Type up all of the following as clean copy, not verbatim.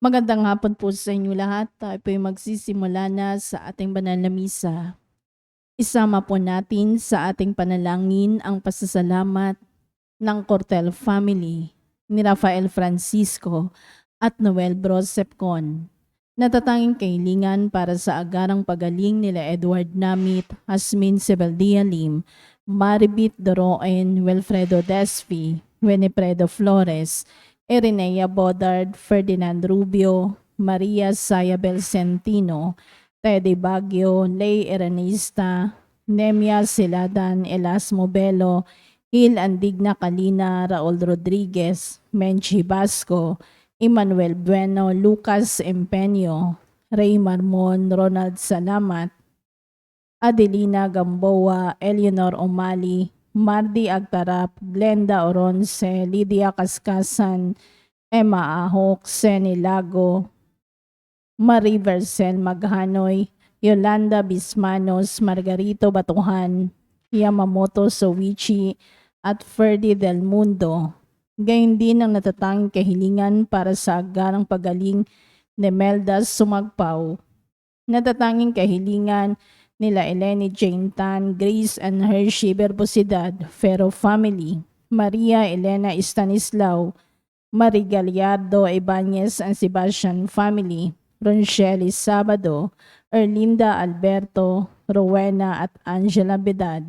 Magandang hapon po sa inyo lahat. Tayo po'y magsisimula na sa ating banal na misa. Isama po natin sa ating panalangin ang pasasalamat ng Cortel family ni Rafael Francisco at Noel Brosepcon. Natatanging kahilingan para sa agarang pagaling nila Edward Namit, Hasmin Sebeldia Lim, Maribit Doroen, Wilfredo Desfi, Winifredo Flores, Irenea Bodard, Ferdinand Rubio, Maria Sayabel Centino, Teddy Baguio, Lay Eranista, Nemia Siladan, Elasmo Belo, Hil Andigna Kalina, Raul Rodriguez, Menchi Basco, Emmanuel Bueno, Lucas Empeño, Ray Marmon, Ronald Salamat, Adelina Gamboa, Eleanor Omali, Mardi Agtarap, Glenda Oronce, Lydia Kaskasan, Emma Ahok, Seni Lago, Marie Vercel Maghanoy, Yolanda Bismanos, Margarito Batuhan, Yamamoto Sowichi, at Ferdy Del Mundo. Gayun din ang natatanging kahilingan para sa agarang pagaling ni Melda Sumagpao. Natatanging kahilingan nila Eleni Jane Tan, Grace and Hershey Berbosidad, Ferro Family, Maria Elena Estanislao, Marie Gallardo Ibanez and Sebastian Family, Ronchely Sabado, Erlinda Alberto, Rowena at Angela Bedad.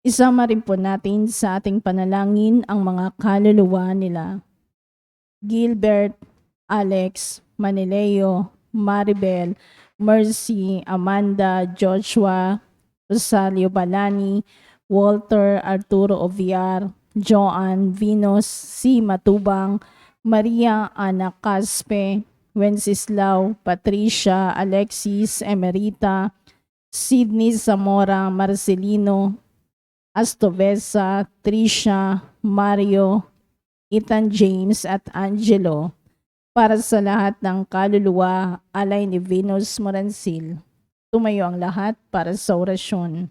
Isama rin po natin sa ating panalangin ang mga kaluluwa nila Gilbert, Alex, Manileo, Maribel, Mercy, Amanda, Joshua, Rosario Balani, Walter, Arturo Oviar, Joan, Venus, C. Matubang, Maria Ana Caspe, Wenceslao, Patricia, Alexis, Emerita, Sidney Zamora, Marcelino, Astovesa, Trisha, Mario, Ethan James at Angelo. Para sa lahat ng kaluluwa, alay ni Venus Morancil. Tumayo ang lahat para sa orasyon.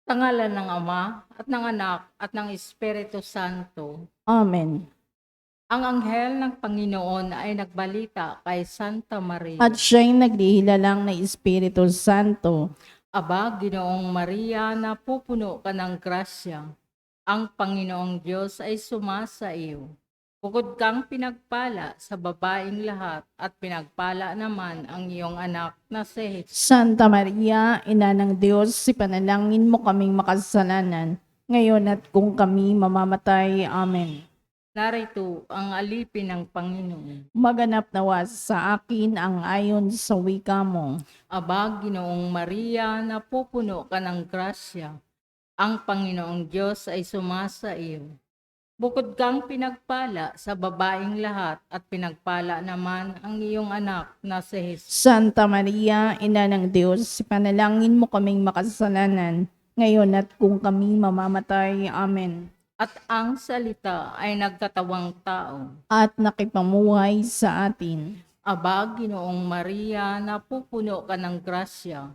Sa ngalan ng Ama, at ng Anak, at ng Espiritu Santo. Amen. Ang anghel ng Panginoon ay nagbalita kay Santa Maria. At siya'y nagdihilalang na Espiritu Santo. Aba, Ginoong Maria, napupuno ka ng grasya. Ang Panginoong Diyos ay sumasa iyo. Bukod kang pinagpala sa babaeng lahat, at pinagpala naman ang iyong anak na si Jesus. Santa Maria, Ina ng Diyos, ipanalangin mo kaming makasalanan, ngayon at kung kami mamamatay. Amen. Narito ang alipin ng Panginoon. Maganap nawa sa akin ang ayon sa wika mo. Aba, Ginoong Maria, napupuno ka ng grasya. Ang Panginoong Diyos ay sumasa iyo. Bukod kang pinagpala sa babaeng lahat, at pinagpala naman ang iyong anak na si Jesus. Santa Maria, Ina ng Diyos, ipanalangin mo kaming makasalanan, ngayon at kung kami mamamatay. Amen. At ang salita ay nagkatawang tao. At nakipamuhay sa atin. Aba, Ginoong Maria, napupuno ka ng grasya.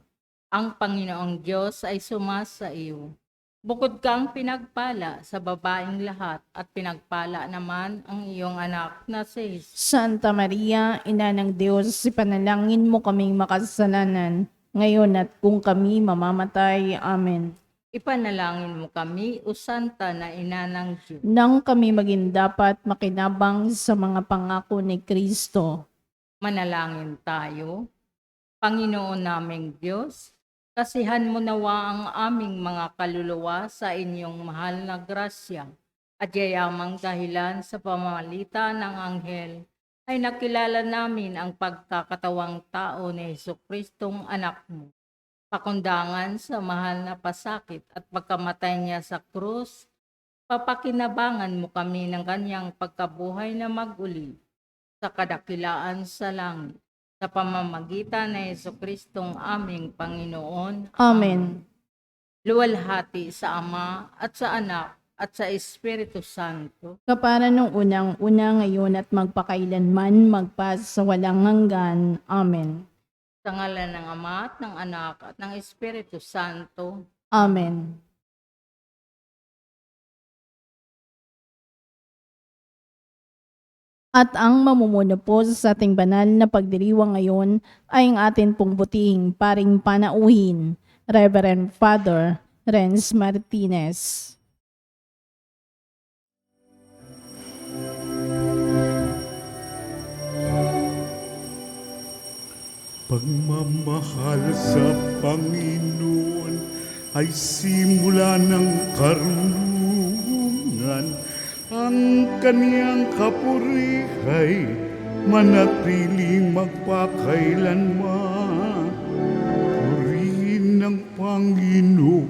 Ang Panginoong Diyos ay sumasa iyo. Bukod kang pinagpala sa babaeng lahat, at pinagpala naman ang iyong anak na si Jesus. Santa Maria, Ina ng Diyos, ipanalangin mo kaming makasalanan, ngayon at kung kami mamamatay. Amen. Ipanalangin mo kami, o Santa na Ina ng Diyos. Nang kami maging dapat makinabang sa mga pangako ni Kristo. Manalangin tayo. Panginoon naming Diyos, kasihan mo nawa ang aming mga kaluluwa sa inyong mahal na grasya, at yayamang dahilan sa pamamagitan ng anghel ay nakilala namin ang pagkakatawang tao ni Jesucristong anak mo. Pakundangan sa mahal na pasakit at pagkamatay niya sa krus, papakinabangan mo kami ng kanyang pagkabuhay na maguli sa kadakilaan sa langit, sa pamamagitan ng Jesucristong aming Panginoon. Amen. Luwalhati sa Ama at sa Anak at sa Espiritu Santo. Kapara nung unang-una ngayon at magpakailanman magpas sa walang hanggan. Amen. Sa ngalan ng Ama at ng Anak at ng Espiritu Santo. Amen. At ang mamumuno po sa ating banal na pagdiriwang ngayon ay ang atin pong butihing paring panauhin, Reverend Father Renz Martinez. Pagmamahal sa Panginoon ay simula ng karunungan. Ang kaniyang kapurihay manatiling magpakailanman. Purihin ng Panginoon,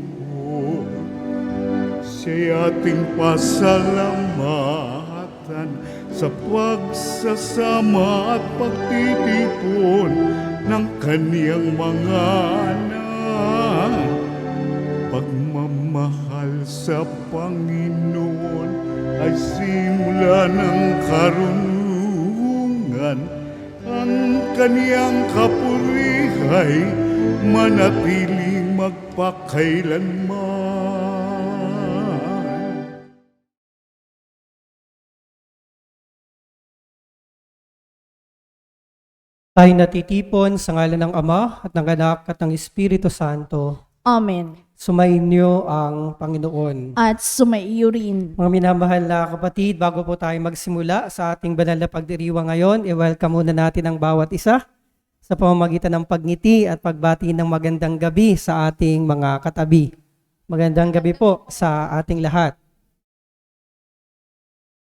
siya'y ating pasalamatan sa pagsasama at pagtitipon ng kaniyang mga anak. Pagmamahal sa Panginoon ay simula ng karunungan. Ang kaniyang kapurihay manatiling magpakailanman. Tayo natitipon sa ngalan ng Ama at ng Anak at ng Espiritu Santo. Amen. Sumainyo ang Panginoon. At sumaiyo rin. Mga minamahal na kapatid, bago po tayo magsimula sa ating banal na pagdiriwang ngayon, i-welcome muna natin ang bawat isa sa pamamagitan ng pagngiti at pagbati ng magandang gabi sa ating mga katabi. Magandang gabi po sa ating lahat.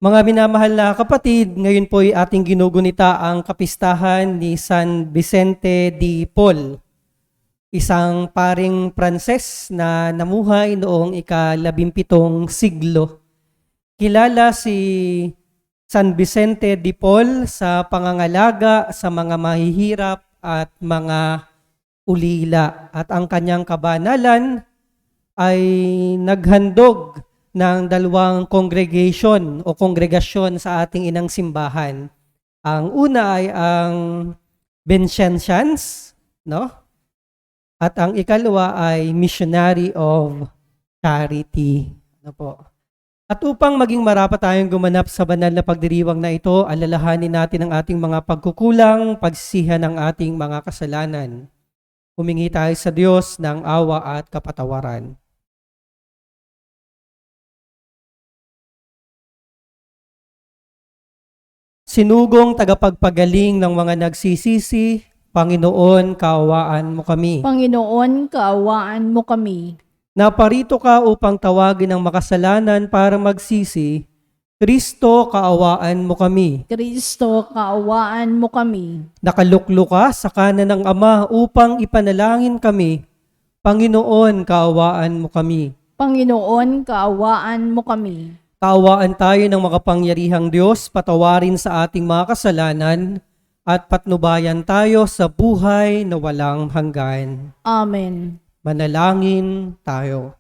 Mga minamahal na kapatid, ngayon po ay ating ginugunita ang kapistahan ni San Vicente de Paul, isang paring Pranses na namuhay noong ika-17 siglo. Kilala si San Vicente de Paul sa pangangalaga sa mga mahihirap at mga ulila, at ang kanyang kabanalan ay naghandog ng dalawang congregation o kongregasyon sa ating inang simbahan. Ang una ay ang Vincentians, no? At ang ikalawa ay Missionary of Charity. Ano po? At upang maging marapat tayong gumanap sa banal na pagdiriwang na ito, alalahanin natin ang ating mga pagkukulang, pagsisihan ng ating mga kasalanan. Humingi tayo sa Diyos ng awa at kapatawaran. Sinugong tagapagpagaling ng mga nagsisisi, Panginoon, kaawaan mo kami. Panginoon, kaawaan mo kami. Naparito ka upang tawagin ang makasalanan para magsisi. Kristo, kaawaan mo kami. Kristo, kaawaan mo kami. Nakaluklo ka sa kanan ng Ama upang ipanalangin kami. Panginoon, kaawaan mo kami. Panginoon, kaawaan mo kami. Kaawaan tayo ng makapangyarihang Diyos, patawarin sa ating mga kasalanan, at patnubayan tayo sa buhay na walang hanggan. Amen. Manalangin tayo.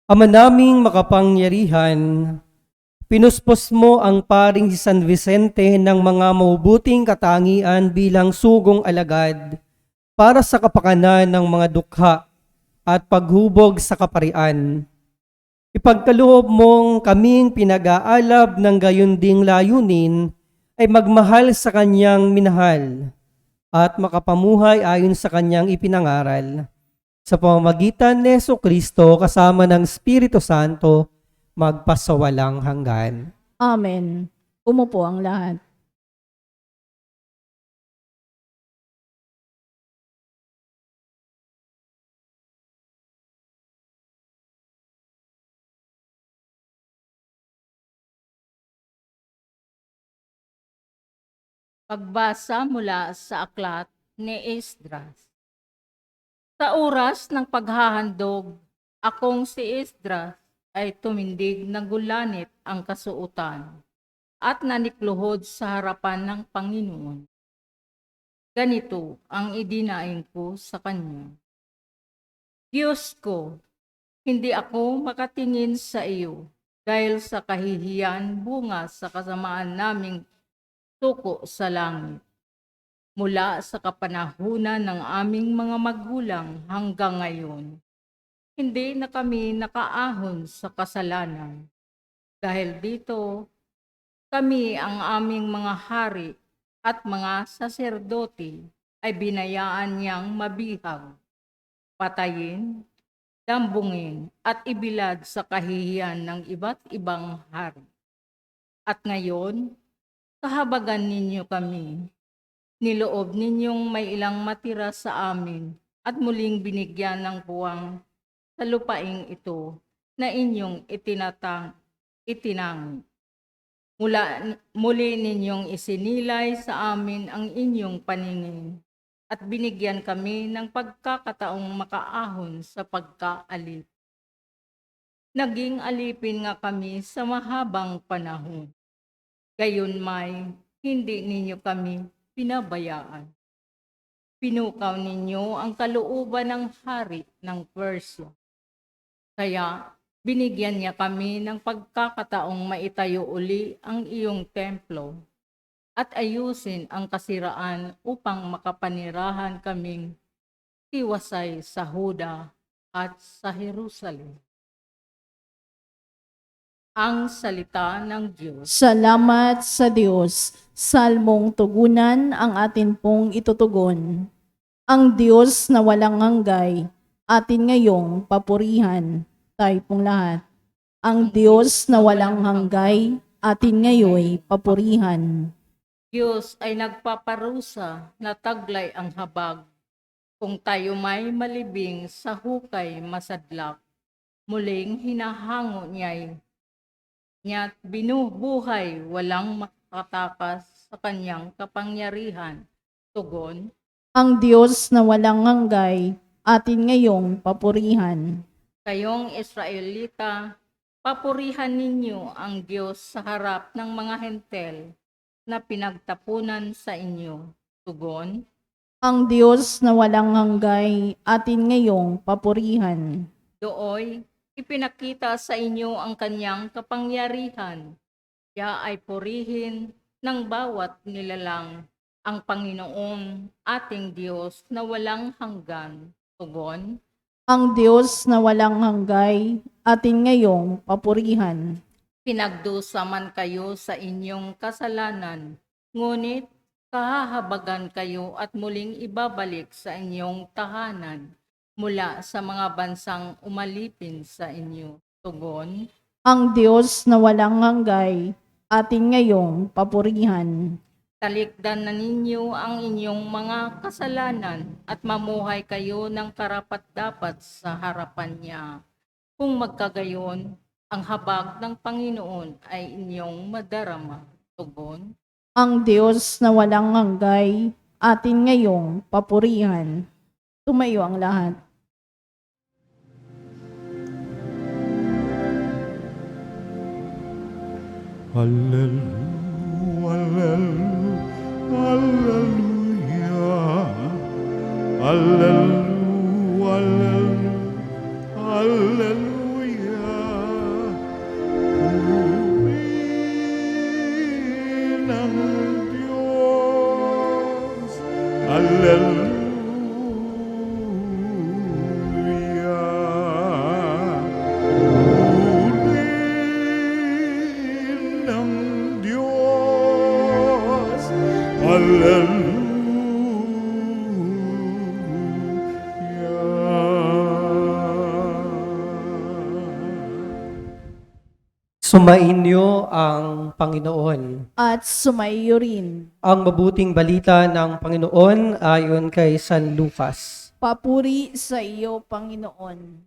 Ama naming makapangyarihan, pinuspos mo ang paring si San Vicente ng mga mabubuting katangian bilang sugong alagad para sa kapakanan ng mga dukha at paghubog sa kaparian. Ipagkaloob mong kaming pinag-aalab ng gayunding layunin ay magmahal sa kanyang minahal at makapamuhay ayon sa kanyang ipinangaral. Sa pamamagitan ni Jesucristo kasama ng Espiritu Santo, magpasawalang hanggan. Amen. Umupo ang lahat. Pagbasa mula sa aklat ni Esdras. Sa oras ng paghahandog, akong si Esdras ay tumindig na gulanit ang kasuotan at nanikluhod sa harapan ng Panginoon. Ganito ang idinaing ko sa kanya. Diyos ko, hindi ako makatingin sa iyo dahil sa kahihiyan bunga sa kasamaan naming suko sa langit. mula sa kapanahunan ng aming mga magulang hanggang ngayon. Hindi na kami nakaahon sa kasalanan. Dahil dito, kami ang aming mga hari at mga saserdote ay binayaan niyang mabihag, patayin, dambungin at ibilad sa kahihiyan ng iba't ibang hari. At ngayon, kahabagan ninyo kami. Niloob ninyong may ilang matira sa amin at muling binigyan ng buwang sa lupaing ito na inyong itinang. Muli ninyong isinilay sa amin ang inyong paningin at binigyan kami ng pagkakataong makaahon sa pagkaalip. Naging alipin nga kami sa mahabang panahon. Gayunmay, hindi ninyo kami pinabayaan. Pinukaw ninyo ang kalooban ng hari ng Persia. Kaya binigyan niya kami ng pagkakataong maitayo uli ang iyong templo at ayusin ang kasiraan upang makapanirahan kaming tiwasay sa Huda at sa Jerusalem. Ang salita ng Diyos. Salamat sa Diyos. Salmong tugunan ang atin pong itutugon. Ang Diyos na walang hanggay, atin ngayong papurihan. Tayo pong lahat. Ang Diyos na walang hanggay, atin ngayoy papurihan. Diyos ay nagpaparusa na taglay ang habag. Kung tayo may malibing sa hukay masadlak, muling hinahango niya't binubuhay walang makatakas sa kanyang kapangyarihan. Tugon, Ang Diyos na walang hanggay, atin ngayong papurihan. kayong Israelita, papurihan ninyo ang Diyos sa harap ng mga hentel na pinagtapunan sa inyo. Tugon, Ang Diyos na walang hanggay, atin ngayong papurihan. dooy ipinakita sa inyo ang kanyang kapangyarihan. Siya ay purihin ng bawat nilalang ang Panginoon ating Diyos na walang hanggan. Tugon, Ang Diyos na walang hanggay, atin ngayong papurihan. pinagdusa man kayo sa inyong kasalanan, ngunit kahahabagan kayo at muling ibabalik sa inyong tahanan mula sa mga bansang umalipin sa inyo. Tugon, Ang Diyos na walang hanggay, atin ngayong papurihan. talikdan na ninyo ang inyong mga kasalanan at mamuhay kayo ng karapat-dapat sa harapan niya. Kung magkagayon, ang habag ng Panginoon ay inyong madarama. Tugon, Ang Diyos na walang hanggay, atin ngayong papurihan. Tumayo ang lahat. Hallelujah, hallelujah, hallelujah. Purihin ang Diyos, hallelujah. Purihin ang Diyos, hallelujah. Sumainyo ang Panginoon. At sumaiyo rin. Ang mabuting balita ng Panginoon ayon kay San Lucas. Papuri sa iyo, Panginoon.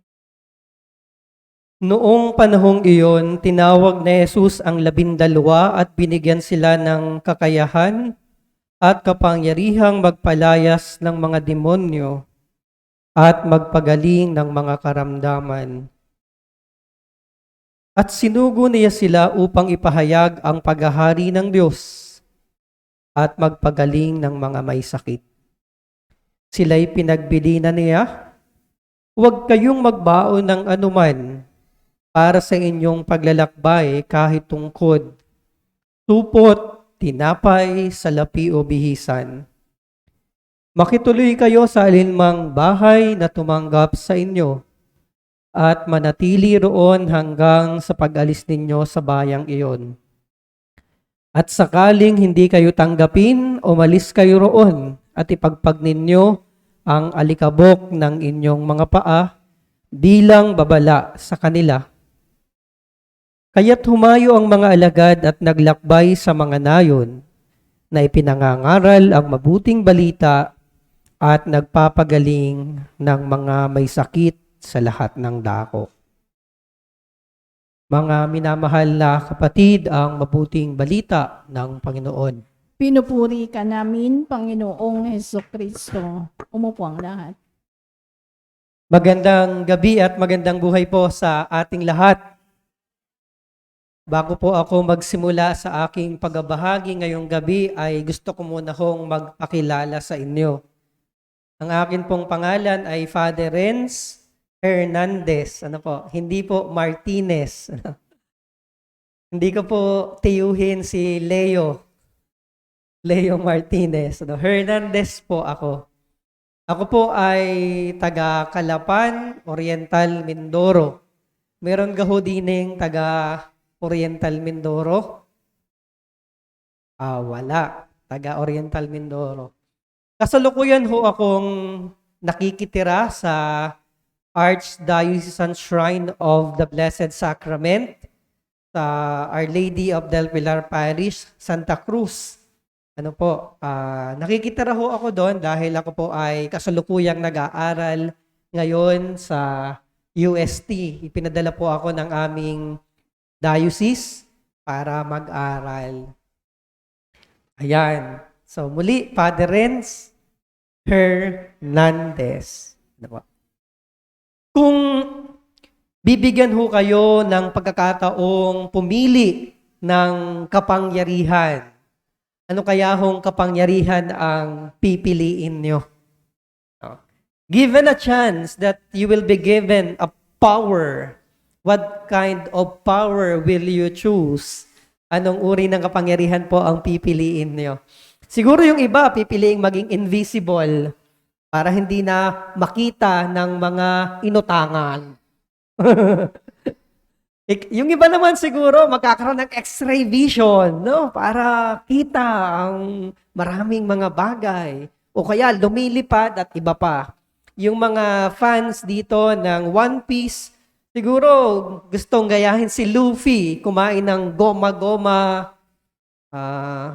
Noong panahong iyon, tinawag ni Jesus ang 12 at binigyan sila ng kakayahan at kapangyarihang magpalayas ng mga demonyo at magpagaling ng mga karamdaman. At sinugo niya sila upang ipahayag ang paghahari ng Diyos at magpagaling ng mga may sakit. Sila'y pinagbilinan niya, huwag kayong magbaon ng anuman para sa inyong paglalakbay kahit tungkod, supot, tinapay, salapi o bihisan. Makituloy kayo sa alinmang bahay na tumanggap sa inyo at manatili roon hanggang sa pag-alis ninyo sa bayang iyon. At sakaling hindi kayo tanggapin, umalis kayo roon at ipagpag ninyo ang alikabok ng inyong mga paa bilang babala sa kanila. Kaya't humayo ang mga alagad at naglakbay sa mga nayon na ipinangangaral ang mabuting balita at nagpapagaling ng mga may sakit sa lahat ng dako. Mga minamahal na kapatid, ang mabuting balita ng Panginoon. Pinupuri ka namin, Panginoong Hesukristo. Umupo ang lahat. Magandang gabi at magandang buhay po sa ating lahat. Bago po ako magsimula sa aking pagbabahagi ngayong gabi ay gusto ko muna hong magpakilala sa inyo. Ang akin pong pangalan ay Father Renz Hernandez. Hindi po Martinez. Hindi ko po tiyuhin si Leo Martinez. Hernandez po ako. Ako po ay taga Calapan, Oriental, Mindoro. Meron gaho dining taga Oriental, Mindoro? Wala. Taga Oriental, Mindoro. Kasalukuyan ho akong nakikitira sa Archdiocesan Shrine of the Blessed Sacrament sa Our Lady of Del Pilar Parish, Santa Cruz. Nakikitira ho ako doon dahil ako po ay kasalukuyang nag-aaral ngayon sa UST. Ipinadala po ako ng aming diocese para mag-aral. Ayan. So muli, Father Renz Hernandez. Kung bibigyan ho kayo ng pagkakataong pumili ng kapangyarihan, ano kaya hong kapangyarihan ang pipiliin nyo? Given a chance that you will be given a power, what kind of power will you choose? Anong uri ng kapangyarihan po ang pipiliin nyo? Siguro yung iba, pipiliing maging invisible para hindi na makita ng mga inutangan. Yung iba naman siguro, magkakaroon ng X-ray vision, no? Para kita ang maraming mga bagay. O kaya lumilipad at iba pa. Yung mga fans dito ng One Piece, siguro gustong gayahin si Luffy, kumain ng goma-goma,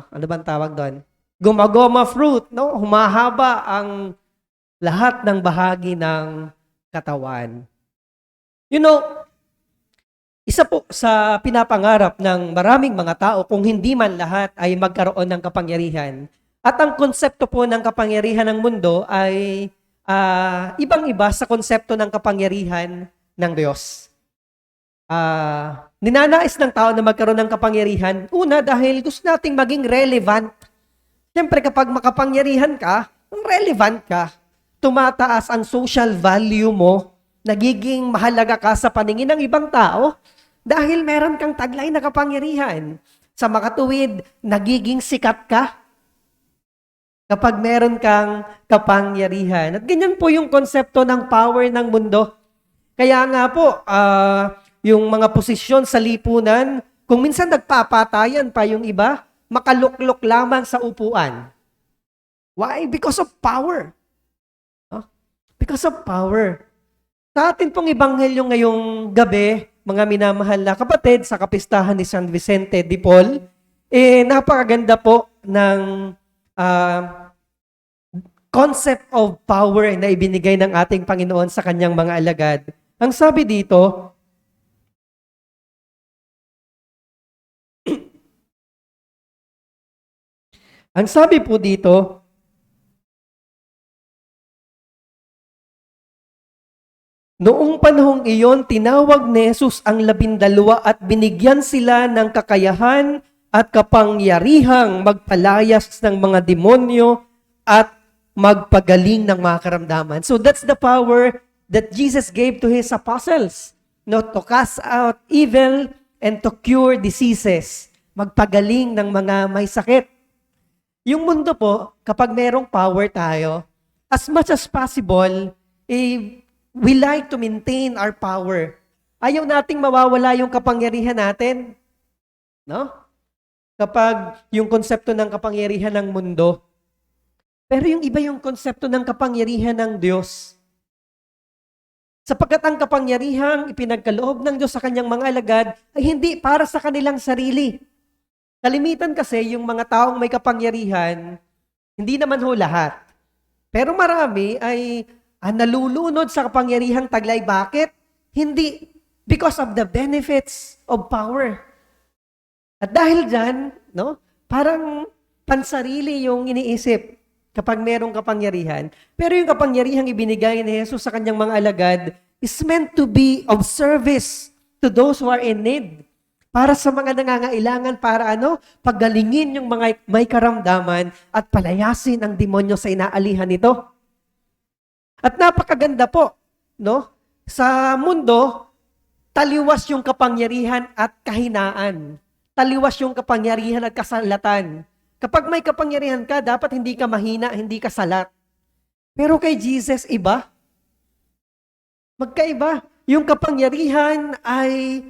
ano bang tawag doon? Goma-goma fruit, no? Humahaba ang lahat ng bahagi ng katawan. You know, isa po sa pinapangarap ng maraming mga tao, kung hindi man lahat, ay magkaroon ng kapangyarihan. At ang konsepto po ng kapangyarihan ng mundo ay ibang-iba sa konsepto ng kapangyarihan ng Diyos. Ninanais ng tao na magkaroon ng kapangyarihan, una dahil gusto nating maging relevant. Siyempre kapag makapangyarihan ka, relevant ka. Tumataas ang social value mo, nagiging mahalaga ka sa paningin ng ibang tao dahil meron kang taglay na kapangyarihan. Sa makatuwid, nagiging sikat ka kapag meron kang kapangyarihan. At ganyan po yung konsepto ng power ng mundo. Kaya nga po, yung mga posisyon sa lipunan, kung minsan nagpapatayan pa yung iba, makaluklok lamang sa upuan. Why? Because of power. Because of power. Sa atin pong ebanghelyo ngayong gabi, mga minamahal na kapatid, sa kapistahan ni San Vicente de Paul, napakaganda po ng concept of power na ibinigay ng ating Panginoon sa kanyang mga alagad. Ang sabi dito, ang sabi po dito, noong panahong iyon, tinawag ni Jesus ang 12 at binigyan sila ng kakayahan at kapangyarihang magpalayas ng mga demonyo at magpagaling ng mga karamdaman. So that's the power that Jesus gave to His apostles. No, to cast out evil and to cure diseases. Magpagaling ng mga may sakit. Yung mundo po, kapag merong power tayo, as much as possible, we like to maintain our power. Ayaw nating mawawala yung kapangyarihan natin. No? Kapag yung konsepto ng kapangyarihan ng mundo, pero yung iba yung konsepto ng kapangyarihan ng Diyos. Sapagkat ang kapangyarihang ipinagkaloob ng Diyos sa kanyang mga alagad ay hindi para sa kanilang sarili. Kalimitan kasi yung mga taong may kapangyarihan, hindi naman ho lahat. Pero marami ay nalulunod sa kapangyarihang taglay. Bakit? Hindi. Because of the benefits of power. At dahil dyan, no, parang pansarili yung iniisip kapag merong kapangyarihan. Pero yung kapangyarihang ibinigay ni Jesus sa kanyang mga alagad is meant to be of service to those who are in need. Para sa mga nangangailangan, para pagalingin yung mga may karamdaman at palayasin ang demonyo sa inaalihan nito. At napakaganda po, no? Sa mundo, taliwas yung kapangyarihan at kahinaan. Taliwas yung kapangyarihan at kasalatan. Kapag may kapangyarihan ka, dapat hindi ka mahina, hindi ka salat. Pero kay Jesus, iba. Magkaiba. Yung kapangyarihan ay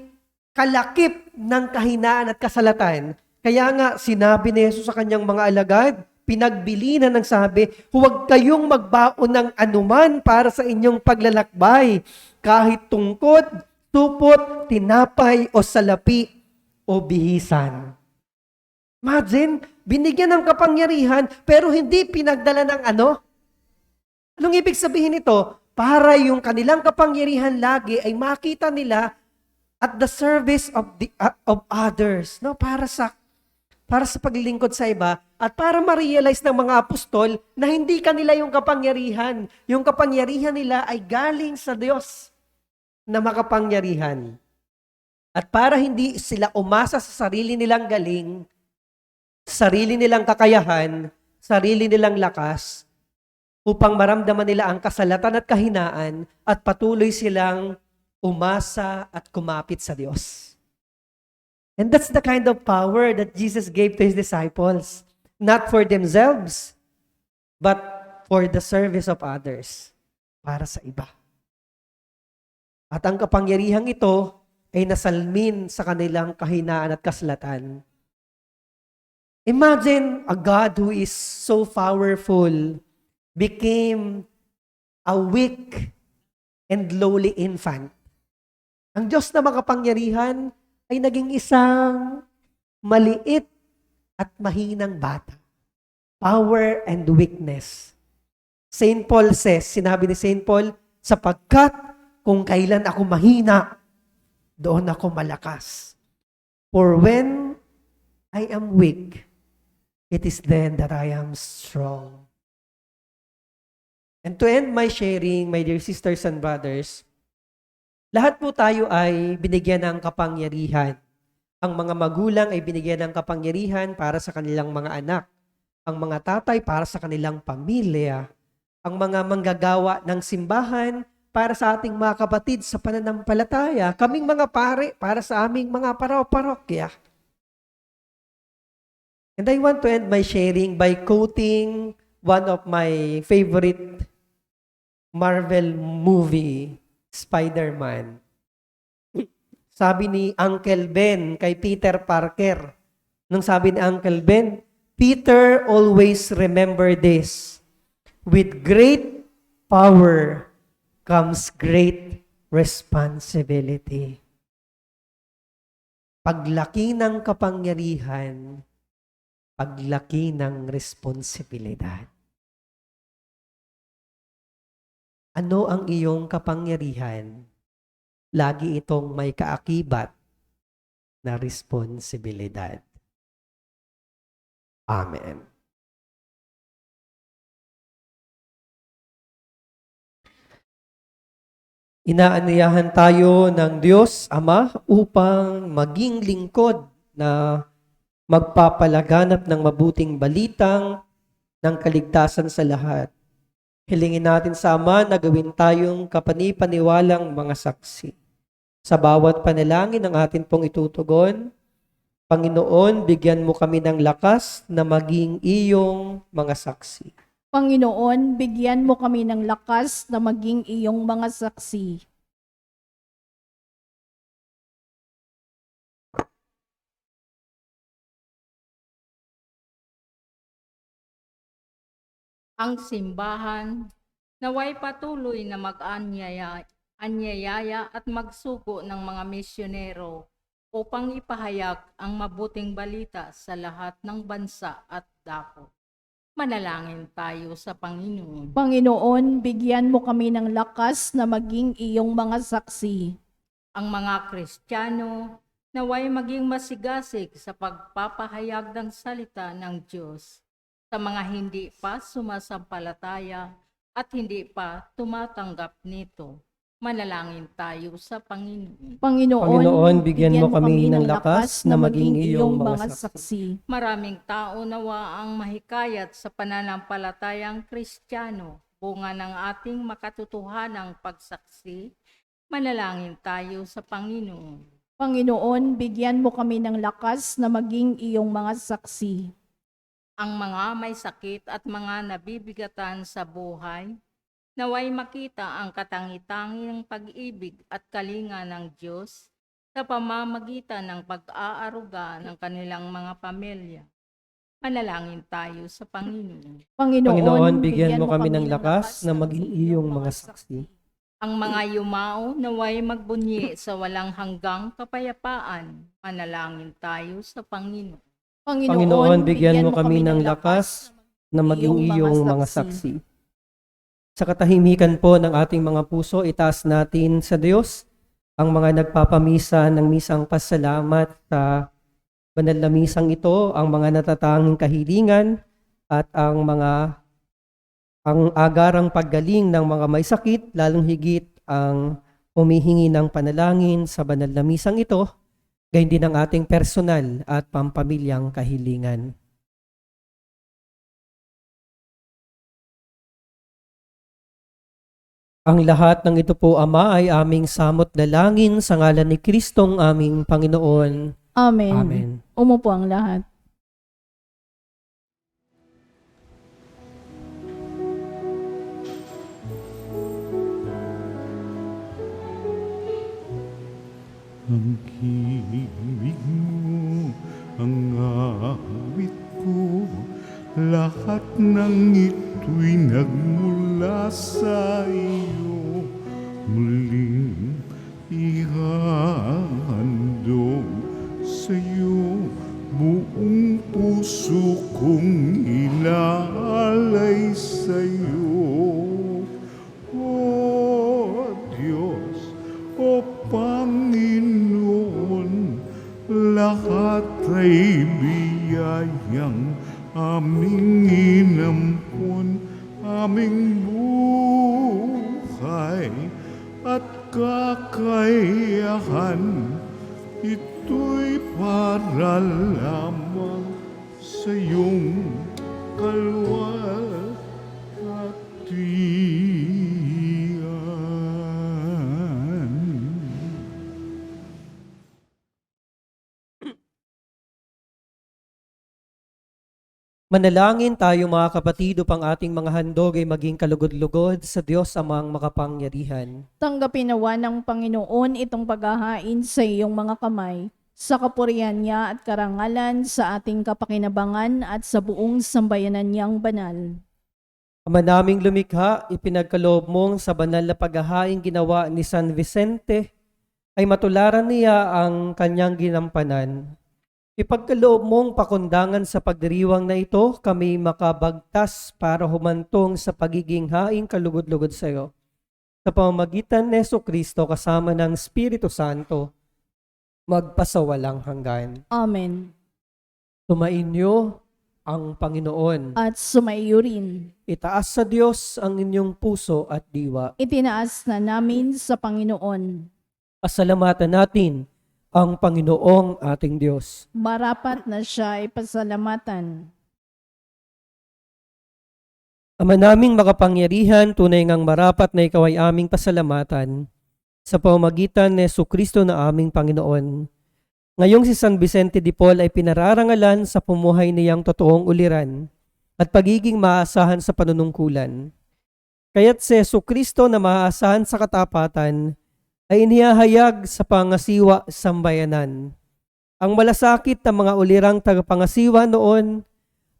kalakip ng kahinaan at kasalatan. Kaya nga, sinabi ni Jesus sa kanyang mga alagad, pinagbilinan ng sabi, huwag kayong magbaon ng anuman para sa inyong paglalakbay, kahit tungkod, tupot, tinapay o salapi o bihisan. Imagine, binigyan ng kapangyarihan pero hindi pinagdala ng ano? Anong ibig sabihin nito? Para yung kanilang kapangyarihan lagi ay makita nila at the service of others, no? Para sa paglilingkod sa iba at para ma-realize ng mga apostol na hindi kanila yung kapangyarihan. Yung kapangyarihan nila ay galing sa Diyos na makapangyarihan. At para hindi sila umasa sa sarili nilang galing, sarili nilang kakayahan, sarili nilang lakas, upang maramdaman nila ang kasalatan at kahinaan at patuloy silang umasa at kumapit sa Diyos. And that's the kind of power that Jesus gave to His disciples. Not for themselves, but for the service of others. Para sa iba. At ang kapangyarihang ito ay nasalmin sa kanilang kahinaan at kasalatan. Imagine a God who is so powerful became a weak and lowly infant. Ang Diyos na makapangyarihan ay naging isang maliit at mahinang bata. Power and weakness. St. Paul says, sinabi ni St. Paul, sapagkat kung kailan ako mahina, doon ako malakas. For when I am weak, it is then that I am strong. And to end my sharing, my dear sisters and brothers, lahat po tayo ay binigyan ng kapangyarihan. Ang mga magulang ay binigyan ng kapangyarihan para sa kanilang mga anak. Ang mga tatay para sa kanilang pamilya. Ang mga manggagawa ng simbahan para sa ating mga kapatid sa pananampalataya. Kaming mga pare para sa aming mga parokya. And I want to end my sharing by quoting one of my favorite Marvel movie, Spider-Man. Sabi ni Uncle Ben kay Peter Parker, nung sabi ni Uncle Ben, Peter, always remember this. With great power comes great responsibility. Paglaki ng kapangyarihan, paglaki ng responsibilidad. Ano ang iyong kapangyarihan? Lagi itong may kaakibat na responsibilidad. Amen. Inaanyayahan tayo ng Diyos Ama upang maging lingkod na magpapalaganap ng mabuting balitang ng kaligtasan sa lahat. Hilingin natin sa Ama na gawin tayong kapanipaniwalang mga saksi. Sa bawat panalangin ng atin pong itutugon, Panginoon, bigyan mo kami ng lakas na maging iyong mga saksi. Panginoon, bigyan mo kami ng lakas na maging iyong mga saksi. Ang simbahan naway patuloy na anyayaya at magsugo ng mga misyonero upang ipahayag ang mabuting balita sa lahat ng bansa at dako. Manalangin tayo sa Panginoon. Panginoon, bigyan mo kami ng lakas na maging iyong mga saksi. Ang mga Kristiyano naway maging masigasig sa pagpapahayag ng salita ng Diyos sa mga hindi pa sumasampalataya at hindi pa tumatanggap nito. Manalangin tayo sa Panginoon. Panginoon, bigyan mo kami ng lakas na maging iyong mga saksi. Maraming tao nawa ang mahikayat sa pananampalatayang Kristiyano, bunga ng ating makatotohanang pagsaksi. Manalangin tayo sa Panginoon. Panginoon, bigyan mo kami ng lakas na maging iyong mga saksi. Ang mga may sakit at mga nabibigatan sa buhay, naway makita ang katangi-tanging pag-ibig at kalinga ng Diyos sa pamamagitan ng pag-aaruga ng kanilang mga pamilya. Manalangin tayo sa Panginoon. Panginoon, bigyan mo kami ng lakas na maging iyong mga saksi. Ang mga yumao naway magbunyi sa walang hanggang kapayapaan. Manalangin tayo sa Panginoon. Panginoon, bigyan mo kami ng lakas na maging iyong mga saksi. Sa katahimikan po ng ating mga puso, itaas natin sa Diyos ang mga nagpapamisa ng misang pasalamat sa banal na misang ito, ang mga natatanging kahilingan at ang agarang paggaling ng mga may sakit, lalong higit ang humihingi ng panalangin sa banal na misang ito, gayon din ang ating personal at pampamilyang kahilingan. Ang lahat ng ito po, Ama, ay aming samot dalangin sa ngalan ni Kristong aming Panginoon. Amen. Amen. Umupo ang lahat. Ang kilig mo, ang awit ko, lahat ng ito'y nagmula sa iyo. Muling ihahandog sa iyo, buong puso kong inaalay sa iyo. O Diyos, o Panginoon, lahat ay biyayang aming inampon, aming buhay at kakayahan. Ito'y para lamang sa iyong kalwalhatian. Manalangin tayo mga kapatid upang ating mga handog ay maging kalugod-lugod sa Diyos amang makapangyarihan. Tanggapin nawa ng Panginoon itong paghahain sa iyong mga kamay, sa kapurihan niya at karangalan sa ating kapakinabangan at sa buong sambayanan niyang banal. Ama naming lumikha, ipinagkaloob mong sa banal na paghahain ginawa ni San Vicente, ay matularan niya ang kanyang ginampanan. Ipagkaloob mong pakundangan sa pagdiriwang na ito, kami makabagtas para humantong sa pagiging haing kalugod-lugod sa iyo. Sa pamamagitan ni Jesucristo kasama ng Espiritu Santo, magpasawalang hanggan. Amen. Sumainyo ang Panginoon. At sumaiyo rin. Itaas sa Diyos ang inyong puso at diwa. Itinaas na namin sa Panginoon. Pasalamatan natin ang Panginoong ating Diyos. Marapat na siya ay pasalamatan. Ama naming makapangyarihan, tunay ngang marapat na ikaw ay aming pasalamatan sa pamamagitan ni Jesucristo na aming Panginoon. Ngayong si San Vicente de Paul ay pinararangalan sa pumuhay niyang totoong uliran. at pagiging maasahan sa panunungkulan. Kaya't si Jesucristo na maasahan sa katapatan ay inihahayag sa pangasiwa sambayanan. Ang malasakit ng mga ulirang tagapangasiwa noon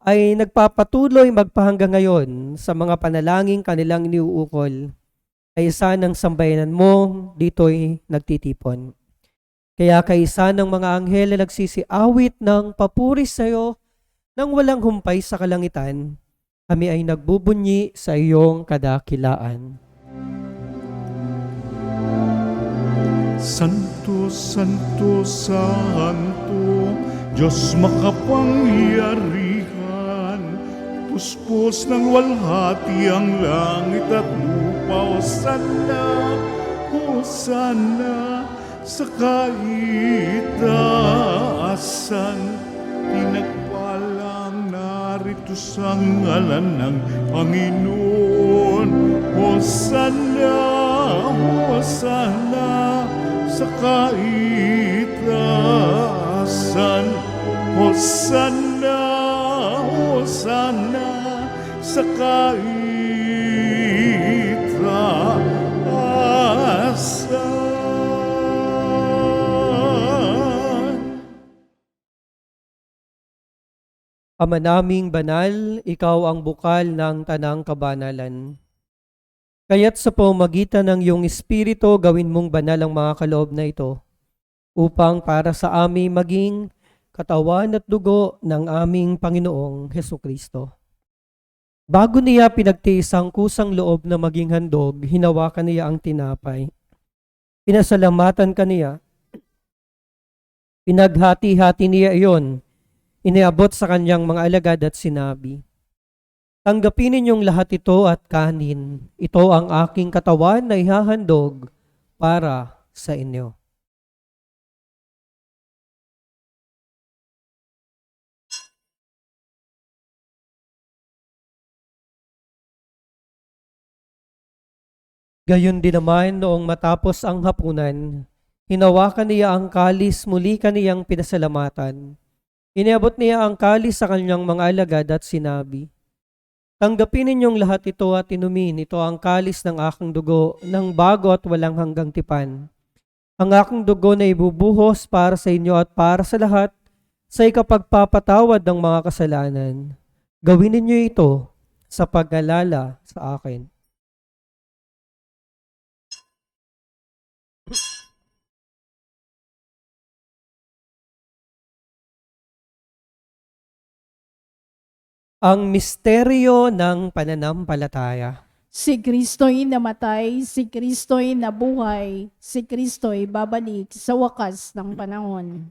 ay nagpapatuloy magpahanggang ngayon sa mga panalangin kanilang iniuukol. Ay isa ng sambayanan mo dito'y nagtitipon. Kaya kaisa ng mga anghel na nagsisiawit ng papuri sa iyo nang walang humpay sa kalangitan, kami ay nagbubunyi sa iyong kadakilaan. Santo, Santo, Santo, Diyos makapangyarihan, puspos ng walhati ang langit at lupa. Hosana, Hosana, sa kaitaasan, pinagpalang narito sa ngalan ng Panginoon. Hosana, Hosana, sa kaitaasan. Hosana, Hosana, sa kaitaasan. Ama naming banal, ikaw ang bukal ng tanang kabanalan. Kaya't sa pamamagitan ng iyong Espiritu, gawin mong banal ang mga kaloob na ito, upang para sa amin maging katawan at dugo ng aming Panginoong Hesukristo. Bago niya pinagtiis ang kusang loob na maging handog, hinawakan niya ang tinapay. Pinasalamatan kaniya. Pinaghati-hati niya iyon. Iniabot sa kanyang mga alagad at sinabi, "Tanggapin ninyong lahat ito at kanin. Ito ang aking katawan na ihahandog para sa inyo." Gayon din naman noong matapos ang hapunan, hinawakan niya ang kalis, muli kaniyang pinasalamatan. Iniabot niya ang kalis sa kanyang mga alagad at sinabi, "Tanggapin ninyong lahat ito at inumin. Ito ang kalis ng aking dugo, ng bago at walang hanggang tipan. Ang aking dugo na ibubuhos para sa inyo at para sa lahat sa ikapagpapatawad ng mga kasalanan. Gawin ninyo ito sa pag-alala sa akin." Ang misteryo ng pananampalataya. Si Kristo'y namatay, si Kristo'y nabuhay, si Kristo'y babalik sa wakas ng panahon.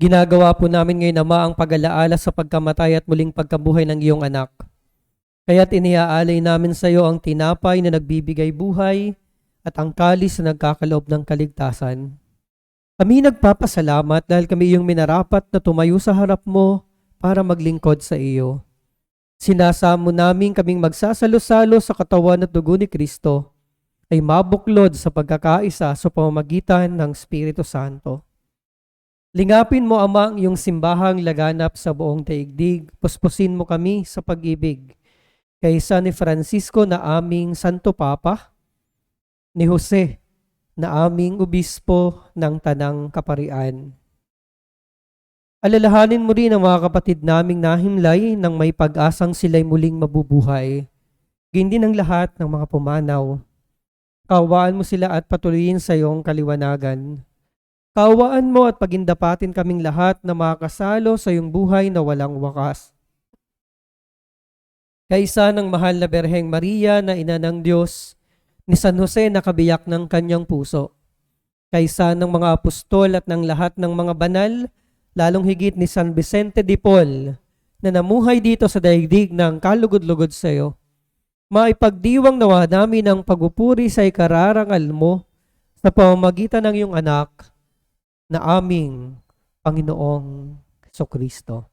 Ginagawa po namin ngayon, Ama, ang pag-alaala sa pagkamatay at muling pagkabuhay ng iyong anak. Kaya't iniaalay namin sa iyo ang tinapay na nagbibigay buhay at ang kalis na nagkakaloob ng kaligtasan. Kami nagpapasalamat dahil kami iyong minarapat na tumayo sa harap mo para maglingkod sa iyo. Sinasamo namin kaming magsasalo-salo sa katawan at dugo ni Kristo ay mabuklod sa pagkakaisa sa pamamagitan ng Espiritu Santo. Lingapin mo, Ama, ang iyong simbahang laganap sa buong daigdig. Puspusin mo kami sa pag-ibig. Kaysa ni Francisco na aming Santo Papa, ni Jose na aming obispo ng Tanang Kaparian. Alalahanin mo rin ang mga kapatid naming nahimlay nang may pag-asang sila'y muling mabubuhay. Gindi ng lahat ng mga pumanaw. Kaawaan mo sila at patuloyin sa iyong kaliwanagan. Kaawaan mo at pagindapatin kaming lahat na makasalo sa iyong buhay na walang wakas. Kaisa ng mahal na Berheng Maria na ina ng Diyos, ni San Jose na kabiyak ng kanyang puso, kaysa ng mga apostol at ng lahat ng mga banal, lalong higit ni San Vicente de Paul na namuhay dito sa daigdig ng kalugod-lugod sa iyo, maipagdiwang nawa namin ang pagpupuri sa ikararangal mo sa pamamagitan ng iyong anak na aming Panginoong Jesucristo.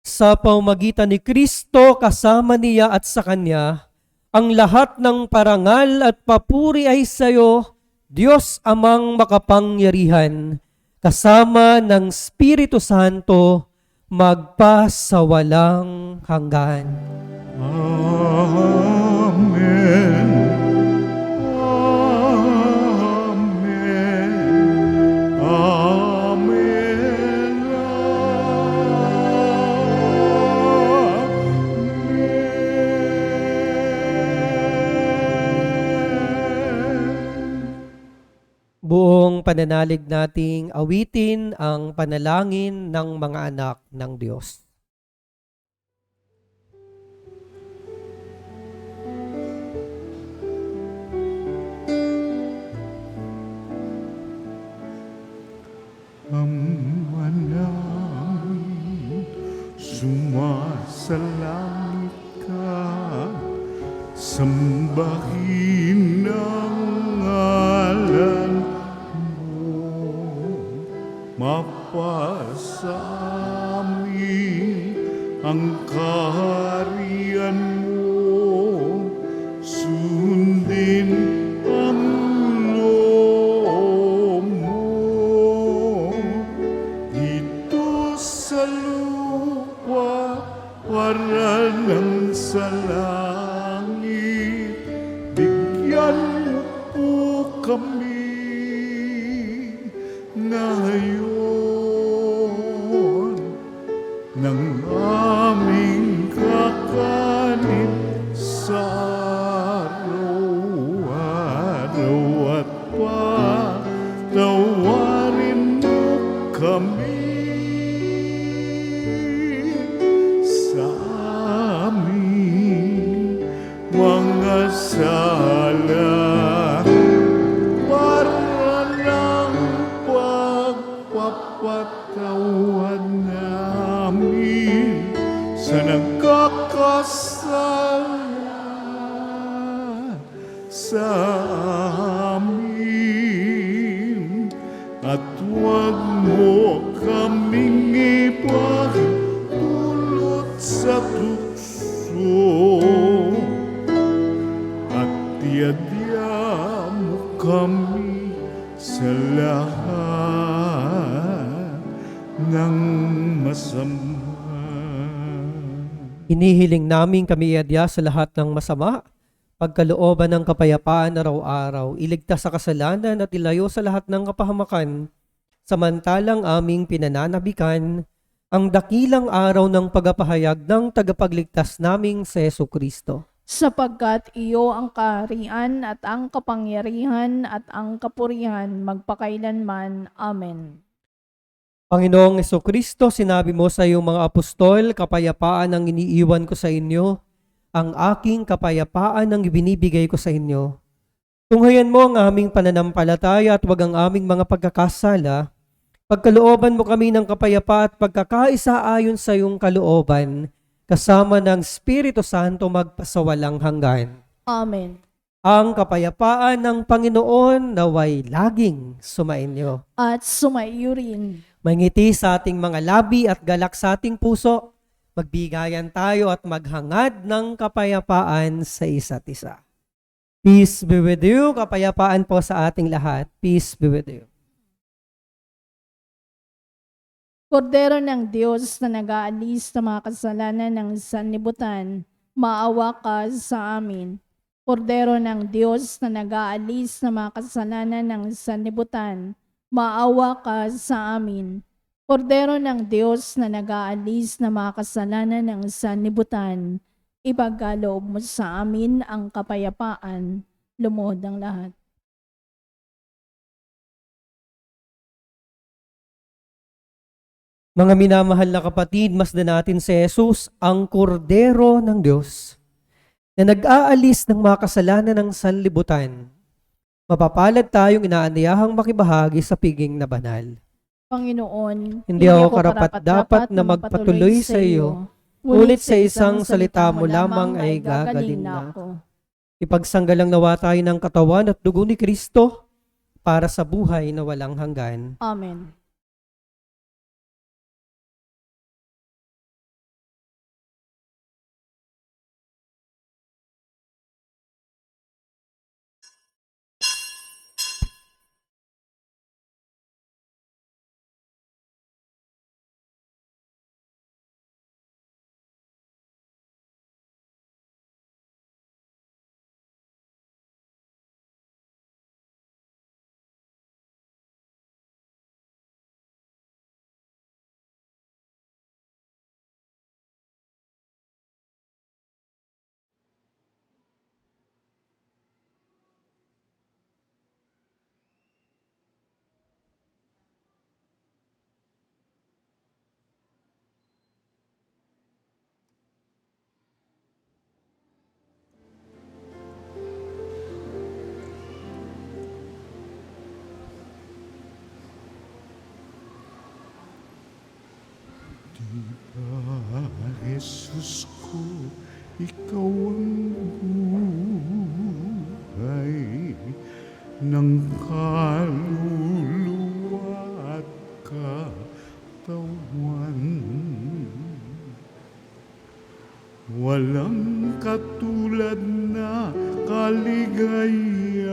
Sa pamamagitan ni Kristo, kasama niya at sa Kanya, ang lahat ng parangal at papuri ay sa iyo, Diyos Amang makapangyarihan, kasama ng Espiritu Santo, magpasawalang hanggan. Amen. Amen. Amen. Amen. Buong pananalig nating awitin ang panalangin ng mga anak ng Diyos. Ama namin, sumasalangit ka, sambahin ang ngalan mo, mapasa amin ang kaharian mo, sundin ang loob mo dito sa lupa para ng sa langit. Bigyan mo po kami ngayon ng aming kakanin sa araw-araw at patawarin mo kami sa aming mga sala para ng pagpapatawad namin sa nagkakasala sa amin, at huwag mo kaming ipagdulot sa tukso, at tiyadya mo kami sa lahat ng masama. Hinihiling namin kami iadya sa lahat ng masama, pagkalooban ng kapayapaan araw-araw, iligtas sa kasalanan at ilayo sa lahat ng kapahamakan, samantalang aming pinananabikan ang dakilang araw ng pagpapahayag ng tagapagligtas naming si Jesucristo. Sapagkat iyo ang kaharian at ang kapangyarihan at ang kapurihan magpakailanman. Amen. Panginoong Jesucristo, sinabi mo sa iyong mga apostol, kapayapaan ang iniiwan ko sa inyo, ang aking kapayapaan ang ibinibigay ko sa inyo. Tunghayan mo ang aming pananampalataya at wag ang aming mga pagkakasala. Pagkalooban mo kami ng kapayapa at pagkakaisa ayon sa iyong kalooban, kasama ng Espiritu Santo magpasawalang hanggan. Amen. Ang kapayapaan ng Panginoon naway laging sumainyo. At sumaiyo rin. Mangiti sa ating mga labi at galak sa ating puso. Magbigayan tayo at maghangad ng kapayapaan sa isa't isa. Peace be with you. Kapayapaan po sa ating lahat. Peace be with you. Kordero ng Diyos na nag-aalis sa mga kasalanan ng sanlibutan, maawa ka sa amin. Kordero ng Diyos na nag-aalis sa mga kasalanan ng sanlibutan, maawa ka sa amin. Kordero ng Diyos na nag-aalis na mga kasalanan ng sanlibutan, ipagkaloob mo sa amin ang kapayapaan. Lumuhod ang lahat. Mga minamahal na kapatid, masdan natin si Jesus, ang kordero ng Diyos, na nag-aalis ng mga kasalanan ng sanlibutan. Mapapalad tayong inaanayahang makibahagi sa piging na banal. Panginoon, Hindi ako karapat-dapat na magpatuloy sa iyo, ngunit sa isang salita mo lamang ay gagaling na ako. Ipagsanggalang nawa tayo ng katawan at dugo ni Kristo para sa buhay na walang hanggan. Amen. ng kaluluwa at katawan. Walang katulad na kaligayahan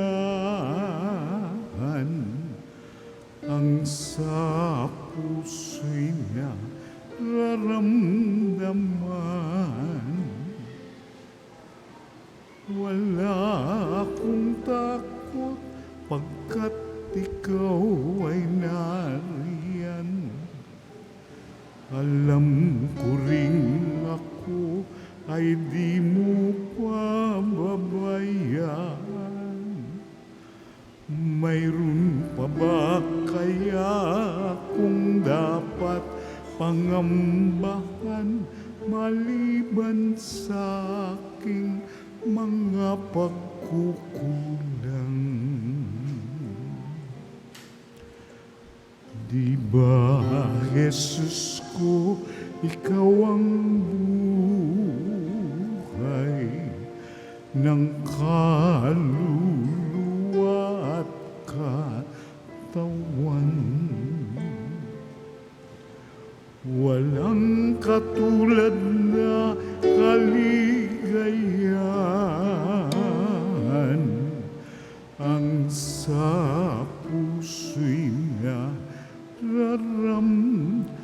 ang sa puso'y nararamdaman. Wala akong takot pagkat ikaw ay nariyan. Alam ko ring ako ay di mo pababayaan. Mayroon pa ba kaya kung dapat pangambahan maliban sa aking mga pagkukulang? Di ba, Jesus ko, ikaw ang buhay ng kaluluwa at katawan? Walang katulad na kaligayahan ang sa puso'y nararamdaman.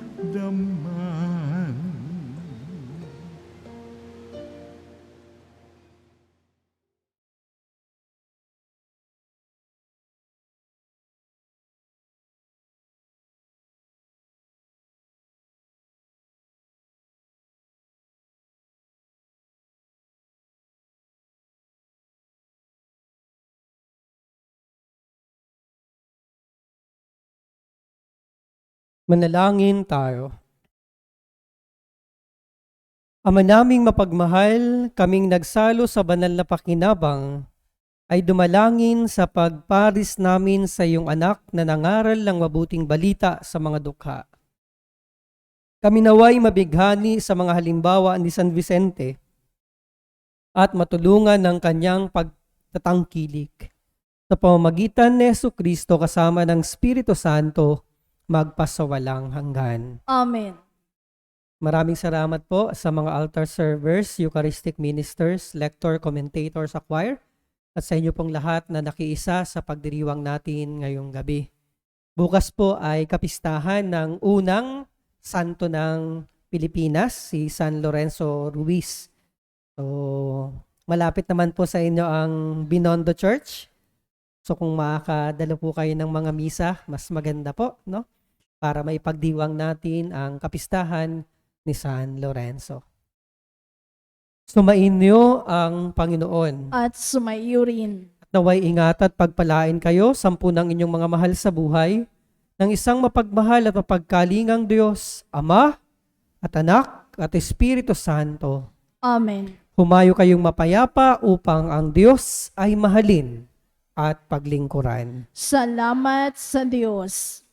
Manalangin tayo. Ama naming mapagmahal, kaming nagsalo sa banal na pakinabang, ay dumalangin sa pagparis namin sa iyong anak na nangaral ng mabuting balita sa mga dukha. Kami naway mabighani sa mga halimbawa ni San Vicente at matulungan ng kanyang pagtatangkilik. Sa pamamagitan ni Jesucristo kasama ng Espiritu Santo, magpasawalang hanggan. Amen. Maraming salamat po sa mga altar servers, Eucharistic ministers, lector, commentator sa choir, at sa inyo pong lahat na nakiisa sa pagdiriwang natin ngayong gabi. Bukas po ay kapistahan ng unang santo ng Pilipinas, si San Lorenzo Ruiz. So, malapit naman po sa inyo ang Binondo Church. So, kung makakadalo po kayo ng mga misa, mas maganda po, no? Para maipagdiwang natin ang kapistahan ni San Lorenzo. Sumainyo ang Panginoon. At sumaiyo rin. At naway ingat at pagpalain kayo, 10 ng inyong mga mahal sa buhay, ng isang mapagmahal at mapagkalingang Diyos, Ama at Anak at Espiritu Santo. Amen. Humayo kayong mapayapa upang ang Diyos ay mahalin at paglingkuran. Salamat sa Diyos.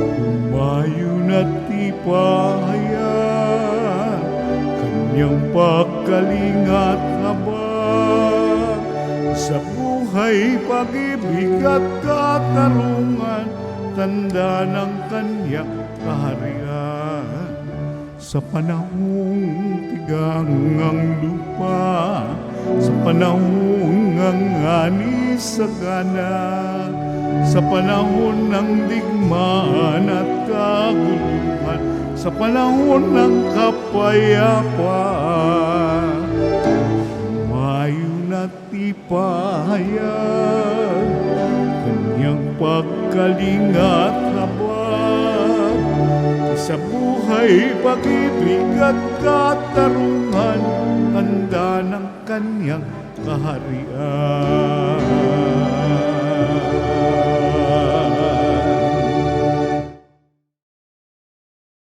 Humayo na't ipahayan kanyang pagkalingat habang sa buhay, pag-ibig at katarungan, tanda ng kanyang kaharian. Sa panahong tigang ang lupa, sa panahon ng ani sa gana, sa panahon ng digmaan at kaguluhan, sa panahon ng kapayapaan, humayo na't ipahayan kanyang pagkalingat habang sa buhay, pag-ibig at katarungan, tanda ng kanyang kaharian.